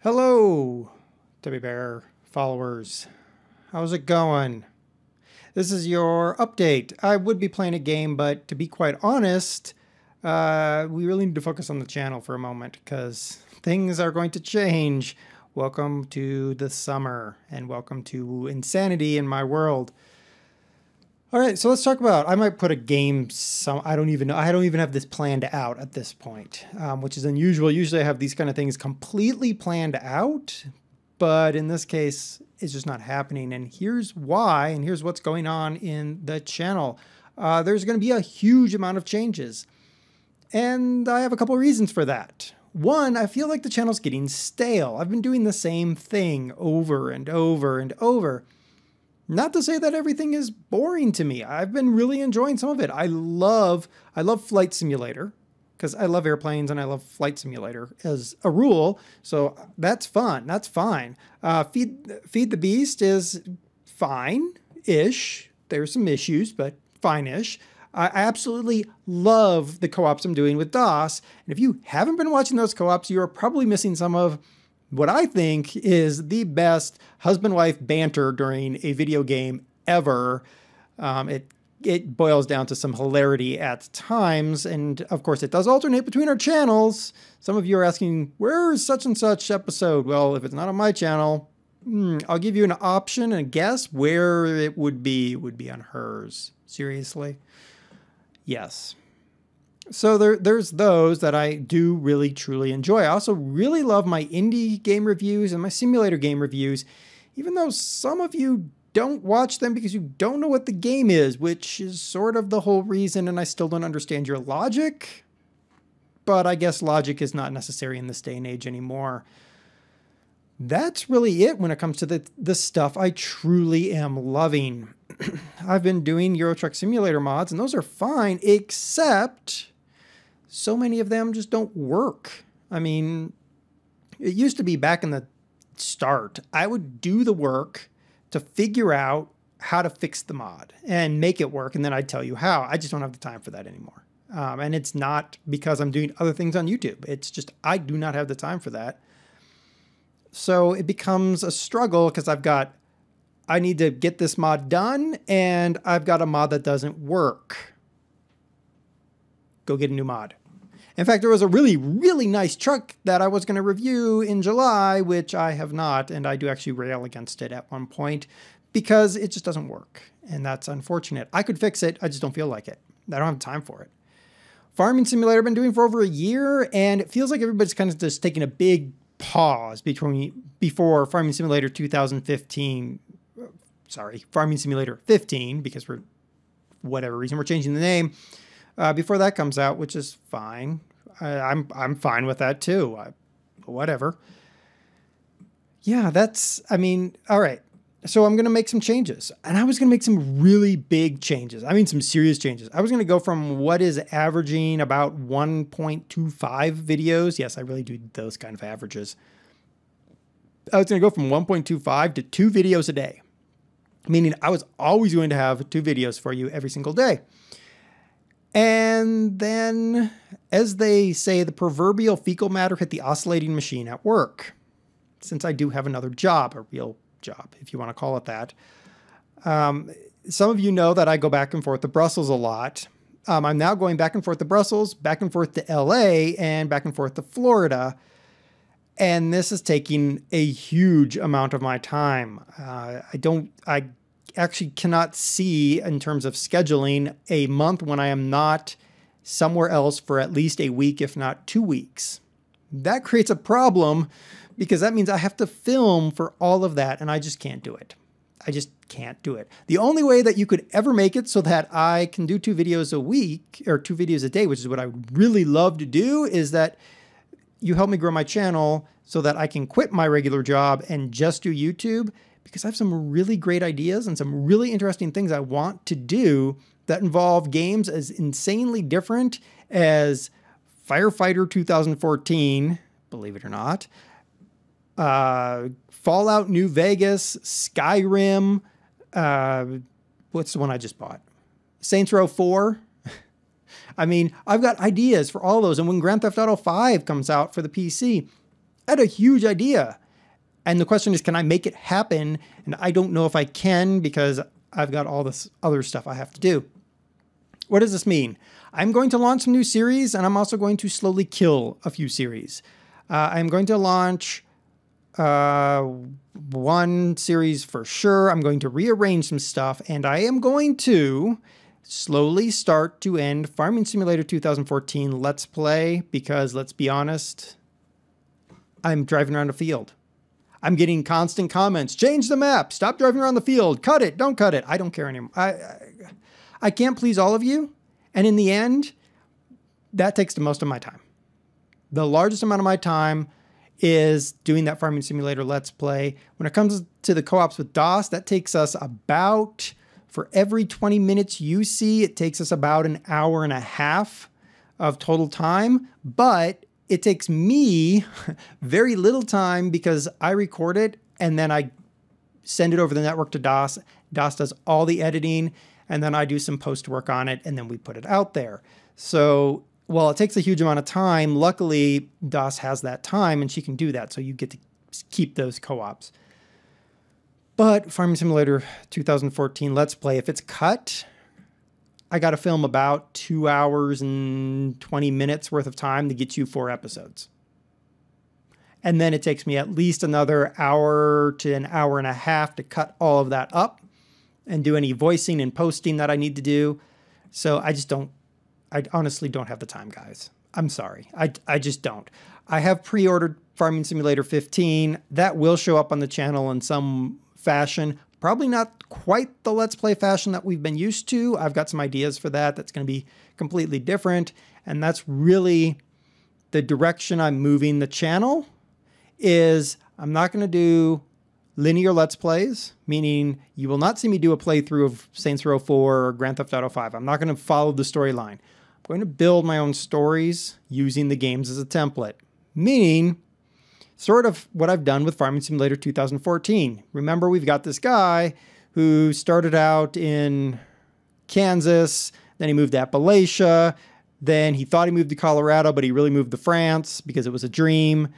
Hello, Teddy Bear followers. How's it going? This is your update. I would be playing a game, but to be quite honest, we really need to focus on the channel for a moment because things are going to change. Welcome to the summer and welcome to insanity in my world. All right, so let's talk about, I might put a game, I don't even know, I don't even have this planned out at this point, which is unusual. Usually I have these kind of things completely planned out, but in this case, it's just not happening. And here's why, and here's what's going on in the channel. There's going to be a huge amount of changes, and I have a couple of reasons for that. One, I feel like the channel's getting stale. I've been doing the same thing over and over and over. Not to say that everything is boring to me. I've been really enjoying some of it. I love Flight Simulator because I love airplanes and I love Flight Simulator as a rule. So that's fun. That's fine. Feed the Beast is fine-ish. There's some issues, but fine-ish. I absolutely love the co-ops I'm doing with DOS. And if you haven't been watching those co-ops, you are probably missing some of what I think is the best husband-wife banter during a video game ever. It boils down to some hilarity at times, and of course it does alternate between our channels. Some of you are asking, where is such and such episode? Well, if it's not on my channel, I'll give you an option and a guess where it would be. It would be on hers. Seriously? Yes. So there's those that I do really, truly enjoy. I also really love my indie game reviews and my simulator game reviews, even though some of you don't watch them because you don't know what the game is, which is sort of the whole reason, and I still don't understand your logic. But I guess logic is not necessary in this day and age anymore. That's really it when it comes to the stuff I truly am loving. I've been doing Euro Truck Simulator mods, and those are fine, except so many of them just don't work. I mean, it used to be back in the start, I would do the work to figure out how to fix the mod and make it work, and then I'd tell you how. I just don't have the time for that anymore. And it's not because I'm doing other things on YouTube. It's just I do not have the time for that. So it becomes a struggle because I need to get this mod done, and I've got a mod that doesn't work. Go get a new mod. In fact, there was a really, really nice truck that I was going to review in July, which I have not, and I do actually rail against it at one point because it just doesn't work, and that's unfortunate. I could fix it, I just don't feel like it. I don't have time for it. Farming Simulator I've been doing for over a year, and it feels like everybody's kind of just taking a big pause before Farming Simulator 2015. Sorry, Farming Simulator 15, because for whatever reason we're changing the name. Before that comes out, which is fine. I'm fine with that too. Whatever. Yeah, I mean, all right. So I'm going to make some changes. And I was going to make some really big changes. I mean, some serious changes. I was going to go from what is averaging about 1.25 videos. Yes, I really do those kind of averages. I was going to go from 1.25 to 2 videos a day. Meaning I was always going to have 2 videos for you every single day. And then, as they say, the proverbial fecal matter hit the oscillating machine at work. Since I do have another job, a real job, if you want to call it that. Some of you know that I go back and forth to Brussels a lot. I'm now going back and forth to Brussels, back and forth to LA, and back and forth to Florida. And this is taking a huge amount of my time. I actually cannot see, in terms of scheduling, a month when I am not somewhere else for at least a week, if not 2 weeks. That creates a problem because that means I have to film for all of that, and I just can't do it. I just can't do it. The only way that you could ever make it so that I can do 2 videos a week, or 2 videos a day, which is what I would really love to do, is that you help me grow my channel so that I can quit my regular job and just do YouTube, because I have some really great ideas and some really interesting things I want to do that involve games as insanely different as Firefighter 2014, believe it or not, Fallout New Vegas, Skyrim, what's the one I just bought? Saints Row 4. I mean, I've got ideas for all those, and when Grand Theft Auto 5 comes out for the PC, I had a huge idea. And the question is, can I make it happen? And I don't know if I can because I've got all this other stuff I have to do. What does this mean? I'm going to launch some new series, and I'm also going to slowly kill a few series. I'm going to launch one series for sure. I'm going to rearrange some stuff, and I am going to slowly start to end Farming Simulator 2014 Let's Play because, let's be honest, I'm driving around a field. I'm getting constant comments. Change the map. Stop driving around the field. Cut it. Don't cut it. I don't care anymore. I can't please all of you. And in the end, that takes the most of my time. The largest amount of my time is doing that Farming Simulator Let's Play. When it comes to the co-ops with DOS, that takes us about, for every 20 minutes you see, it takes us about an hour and a half of total time. But it takes me very little time because I record it and then I send it over the network to DOS. DOS does all the editing, and then I do some post work on it, and then we put it out there. So while it takes a huge amount of time, luckily DOS has that time and she can do that. So you get to keep those co-ops. But Farming Simulator 2014 Let's Play, if it's cut, I got to film about 2 hours and 20 minutes worth of time to get you 4 episodes. And then it takes me at least another hour to an hour and a half to cut all of that up and do any voicing and posting that I need to do. So I honestly don't have the time, guys. I'm sorry. I just don't. I have pre-ordered Farming Simulator 15. That will show up on the channel in some fashion. Probably not quite the Let's Play fashion that we've been used to. I've got some ideas for that. That's going to be completely different. And that's really the direction I'm moving the channel. Is I'm not going to do linear Let's Plays, meaning you will not see me do a playthrough of Saints Row 4 or Grand Theft Auto 5. I'm not going to follow the storyline. I'm going to build my own stories using the games as a template, meaning sort of what I've done with Farming Simulator 2014. Remember, we've got this guy who started out in Kansas, then he moved to Appalachia, then he thought he moved to Colorado, but he really moved to France because it was a dream.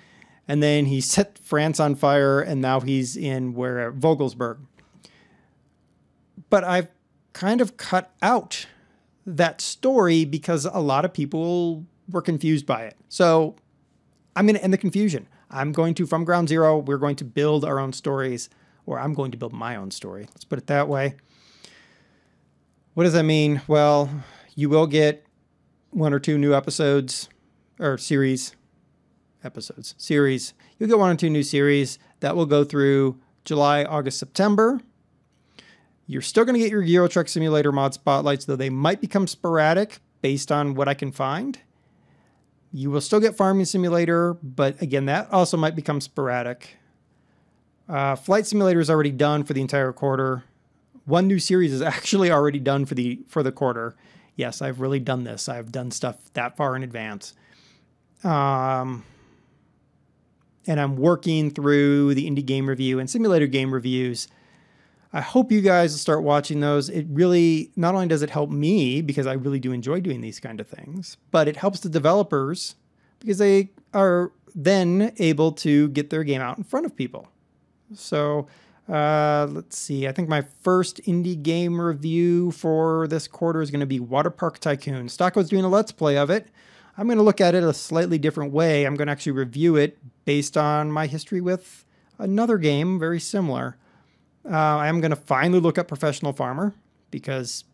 And then he set France on fire, and now he's in Vogelsburg. But I've kind of cut out that story because a lot of people were confused by it. So I'm going to end the confusion. I'm going to, from ground zero, we're going to build our own stories, or I'm going to build my own story. Let's put it that way. What does that mean? Well, you will get 1 or 2 new episodes, or series. You'll get 1 or 2 new series that will go through July, August, September. You're still going to get your Euro Truck Simulator mod spotlights, though they might become sporadic based on what I can find. You will still get Farming Simulator, but again, that also might become sporadic. Flight Simulator is already done for the entire quarter. 1 new series is actually already done for the quarter. Yes, I've really done this. I've done stuff that far in advance. And I'm working through the indie game review and simulator game reviews. I hope you guys will start watching those. It really, not only does it help me, because I really do enjoy doing these kind of things, but it helps the developers because they are then able to get their game out in front of people. So let's see. I think my first indie game review for this quarter is going to be Water Park Tycoon. Stocko's doing a Let's Play of it. I'm going to look at it a slightly different way. I'm going to actually review it based on my history with another game very similar. I am going to finally look at Professional Farmer because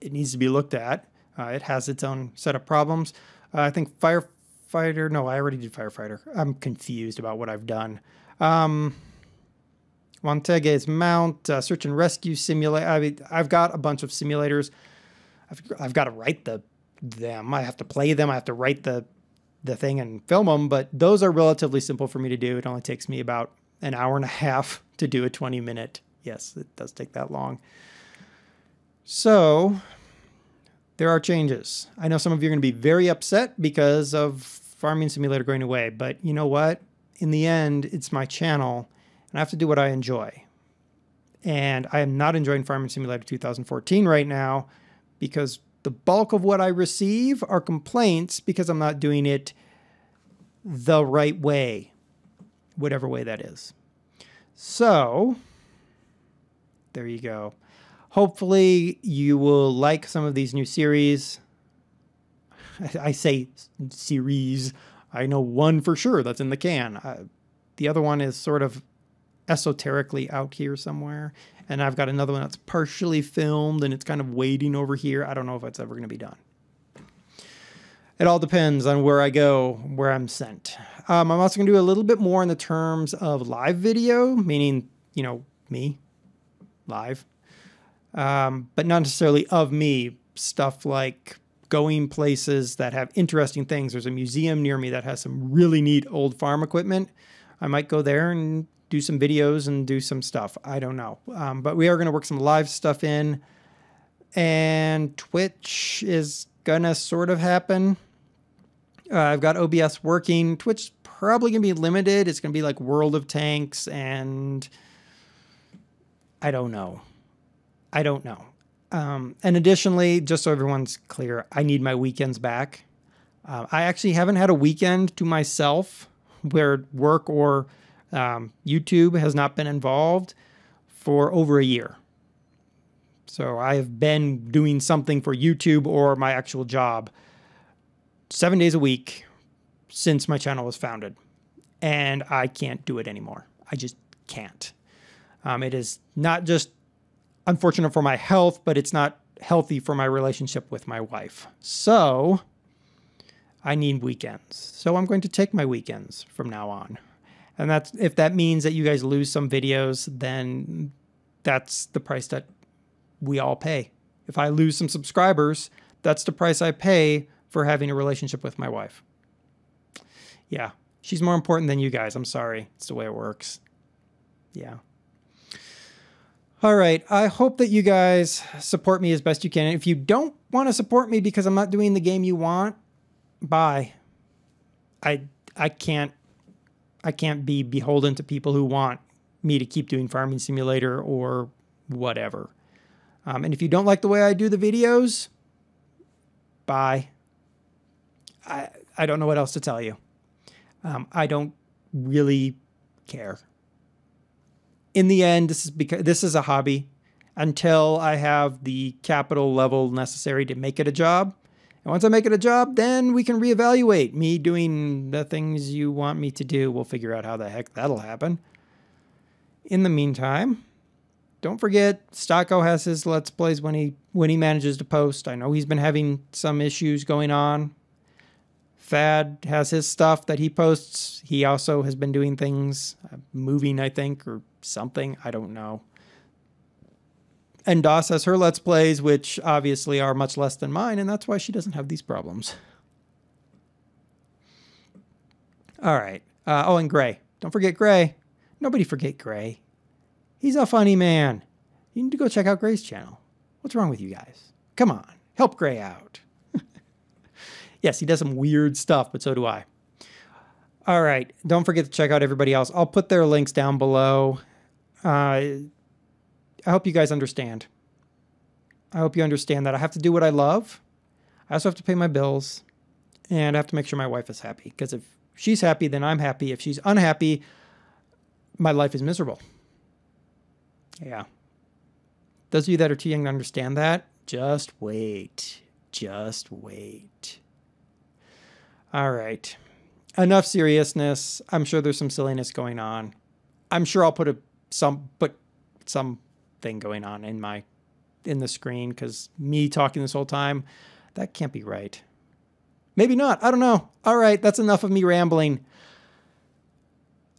it needs to be looked at. It has its own set of problems. I think Firefighter... No, I already did Firefighter. I'm confused about what I've done. Montegue's Mount, Search and Rescue Simulator. I mean, I've got a bunch of simulators. I've got to write them. I have to play them. I have to write the thing and film them, but those are relatively simple for me to do. It only takes me about an hour and a half to do a 20-minute. Yes, it does take that long. So there are changes. I know some of you are going to be very upset because of Farming Simulator going away, but you know what? In the end, it's my channel, and I have to do what I enjoy. And I am not enjoying Farming Simulator 2014 right now because the bulk of what I receive are complaints because I'm not doing it the right way. whatever way that is. So there you go. Hopefully you will like some of these new series. I say series. I know one for sure that's in the can. The other one is sort of esoterically out here somewhere. And I've got another one that's partially filmed and it's kind of waiting over here. I don't know if it's ever going to be done. It all depends on where I go, where I'm sent. I'm also going to do a little bit more in the terms of live video, meaning, you know, me, live. But not necessarily of me. Stuff like going places that have interesting things. There's a museum near me that has some really neat old farm equipment. I might go there and do some videos and do some stuff. I don't know. But we are going to work some live stuff in. And Twitch is going to sort of happen. I've got OBS working. Twitch probably going to be limited. It's going to be like World of Tanks and I don't know. And additionally, just so everyone's clear, I need my weekends back. I actually haven't had a weekend to myself where work or YouTube has not been involved for over a year. So I have been doing something for YouTube or my actual job 7 days a week since my channel was founded. And I can't do it anymore. I just can't. It is not just unfortunate for my health, but it's not healthy for my relationship with my wife. So I need weekends. So I'm going to take my weekends from now on. And that's, if that means that you guys lose some videos, then that's the price that we all pay. If I lose some subscribers, that's the price I pay for having a relationship with my wife. Yeah, she's more important than you guys. I'm sorry. It's the way it works. Yeah. All right. I hope that you guys support me as best you can. If you don't want to support me because I'm not doing the game you want, bye. I can't be beholden to people who want me to keep doing Farming Simulator or whatever. And if you don't like the way I do the videos, bye. I don't know what else to tell you. I don't really care. In the end, this is a hobby until I have the capital level necessary to make it a job. And once I make it a job, then we can reevaluate me doing the things you want me to do. We'll figure out how the heck that'll happen. In the meantime, don't forget, Stocko has his Let's Plays when he manages to post. I know he's been having some issues going on. Thad has his stuff that he posts. He also has been doing things, moving, I think, or something. I don't know. And Doss has her Let's Plays, which obviously are much less than mine, and that's why she doesn't have these problems. All right. Oh, and Gray. Don't forget Gray. Nobody forget Gray. He's a funny man. You need to go check out Gray's channel. What's wrong with you guys? Come on. Help Gray out. Yes, he does some weird stuff, but so do I. All right. Don't forget to check out everybody else. I'll put their links down below. I hope you guys understand. I hope you understand that I have to do what I love. I also have to pay my bills. And I have to make sure my wife is happy. Because if she's happy, then I'm happy. If she's unhappy, my life is miserable. Yeah. Those of you that are too young to understand that, just wait. Just wait. All right. Enough seriousness. I'm sure there's some silliness going on. I'm sure I'll put something going on in the screen, because me talking this whole time, that can't be right. Maybe not. I don't know. All right. That's enough of me rambling.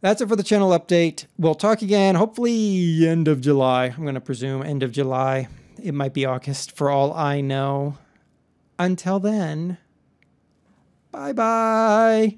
That's it for the channel update. We'll talk again, hopefully end of July. I'm going to presume end of July. It might be August for all I know. Until then, bye-bye.